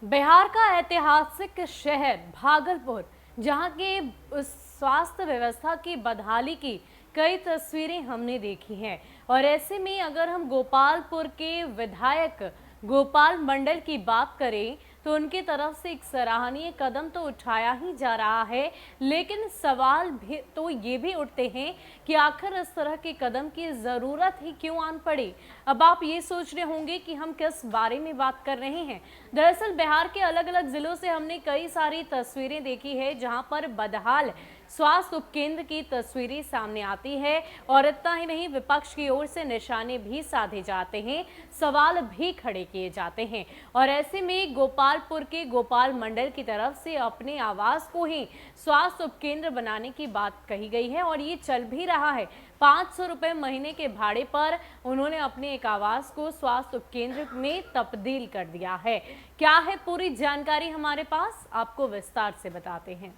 बिहार का ऐतिहासिक शहर भागलपुर, जहां के स्वास्थ्य व्यवस्था की बदहाली की कई तस्वीरें हमने देखी हैं। और ऐसे में अगर हम गोपालपुर के विधायक गोपाल मंडल की बात करें तो उनकी तरफ से एक सराहनीय कदम तो उठाया ही जा रहा है, लेकिन सवाल भी तो ये भी उठते हैं कि आखिर इस तरह के कदम की जरूरत ही क्यों आन पड़ी। अब आप ये सोच रहे होंगे कि हम किस बारे में बात कर रहे हैं। दरअसल बिहार के अलग अलग जिलों से हमने कई सारी तस्वीरें देखी है जहां पर बदहाल स्वास्थ्य उपकेंद्र की तस्वीरें सामने आती है। और इतना ही नहीं, विपक्ष की ओर से निशाने भी साधे जाते हैं, सवाल भी खड़े किए जाते हैं। और ऐसे में गोपालपुर के गोपाल मंडल की तरफ से अपने आवास को ही स्वास्थ्य उपकेंद्र बनाने की बात कही गई है और ये चल भी रहा है। 500 रुपए महीने के भाड़े पर उन्होंने अपने एक आवास को स्वास्थ्य उपकेंद्र में तब्दील कर दिया है। क्या है पूरी जानकारी हमारे पास, आपको विस्तार से बताते हैं।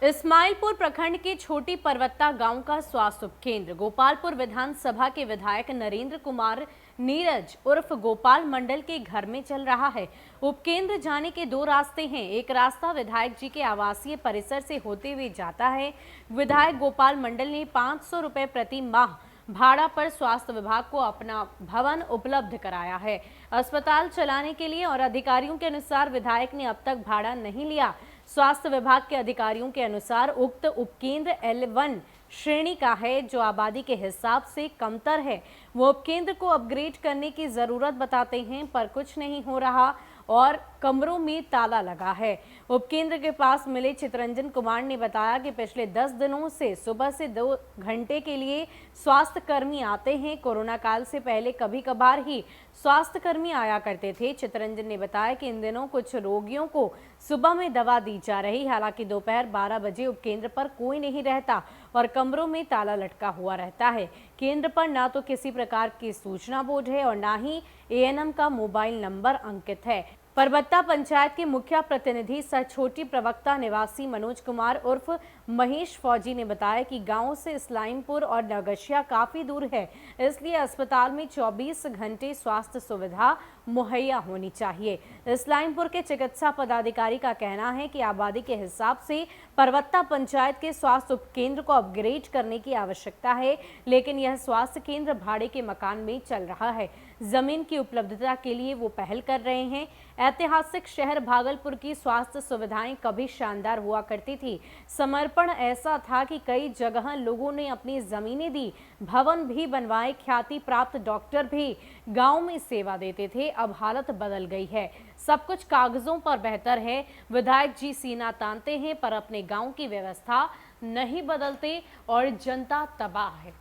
इस्माइलपुर प्रखंड के छोटी पर्वता गांव का स्वास्थ्य उपकेंद्र गोपालपुर विधानसभा के विधायक नरेंद्र कुमार नीरज उर्फ गोपाल मंडल के घर में चल रहा है। उपकेंद्र जाने के दो रास्ते हैं। एक रास्ता विधायक जी के आवासीय परिसर से होते हुए जाता है। विधायक गोपाल मंडल ने 500 रुपए प्रति माह भाड़ा पर स्वास्थ्य विभाग को अपना भवन उपलब्ध कराया है अस्पताल चलाने के लिए। और अधिकारियों के अनुसार विधायक ने अब तक भाड़ा नहीं लिया। स्वास्थ्य विभाग के अधिकारियों के अनुसार उक्त उपकेंद्र L1 श्रेणी का है, जो आबादी के हिसाब से कमतर है। वो उपकेंद्र को अपग्रेड करने की जरूरत बताते हैं, पर कुछ नहीं हो रहा और कमरों में ताला लगा है। उपकेंद्र के पास मिले चितरंजन कुमार ने बताया कि पिछले 10 दिनों से सुबह से 2 घंटे के लिए स्वास्थ्य कर्मी आते हैं। कोरोना काल से पहले कभी कभार ही स्वास्थ्य कर्मी आया करते थे। चितरंजन ने बताया कि इन दिनों कुछ रोगियों को सुबह में दवा दी जा रही, हालांकि दोपहर 12 बजे उपकेंद्र पर कोई नहीं रहता और कमरों में ताला लटका हुआ रहता है। केंद्र पर ना तो किसी प्रकार की सूचना बोर्ड है और ना ही ANM का मोबाइल नंबर अंकित है। परबत्ता पंचायत के मुखिया प्रतिनिधि सह छोटी प्रवक्ता निवासी मनोज कुमार उर्फ महेश फौजी ने बताया कि गांव से इस्लामपुर और नगशिया काफी दूर है, इसलिए अस्पताल में 24 घंटे स्वास्थ्य सुविधा मुहैया होनी चाहिए। इस्लामपुर के चिकित्सा पदाधिकारी का कहना है कि आबादी के हिसाब से परबत्ता पंचायत के स्वास्थ्य उपकेंद्र को अपग्रेड करने की आवश्यकता है, लेकिन यह स्वास्थ्य केंद्र भाड़े के मकान में चल रहा है। जमीन की उपलब्धता के लिए वो पहल कर रहे हैं। ऐतिहासिक शहर भागलपुर की स्वास्थ्य सुविधाएं कभी शानदार हुआ करती थी। समर्पण ऐसा था कि कई जगह लोगों ने अपनी जमीनें दी, भवन भी बनवाए, ख्याति प्राप्त डॉक्टर भी गांव में सेवा देते थे। अब हालत बदल गई है, सब कुछ कागजों पर बेहतर है। विधायक जी सीना तानते हैं पर अपने गांव की व्यवस्था नहीं बदलते और जनता तबाह है।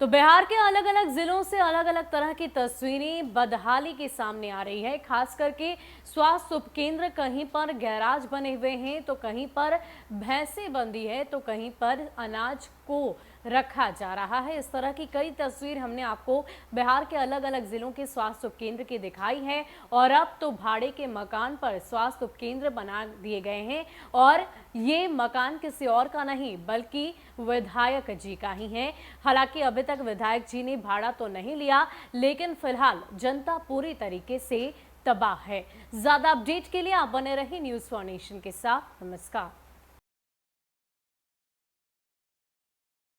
तो बिहार के अलग अलग जिलों से अलग अलग तरह की तस्वीरें बदहाली के सामने आ रही है। खास करके स्वास्थ्य उपकेंद्र कहीं पर गैराज बने हुए हैं, तो कहीं पर भैंसें बंधी है, तो कहीं पर अनाज को रखा जा रहा है। इस तरह की कई तस्वीर हमने आपको बिहार के अलग अलग जिलों के स्वास्थ्य उपकेंद्र की दिखाई है। और अब तो भाड़े के मकान पर स्वास्थ्य उपकेंद्र बना दिए गए हैं और ये मकान किसी और का नहीं बल्कि विधायक जी का ही है। हालांकि अभी तक विधायक जी ने भाड़ा तो नहीं लिया, लेकिन फिलहाल जनता पूरी तरीके से तबाह है। ज्यादा अपडेट के लिए आप बने रहिए न्यूज़ फॉर नेशन के साथ। नमस्कार।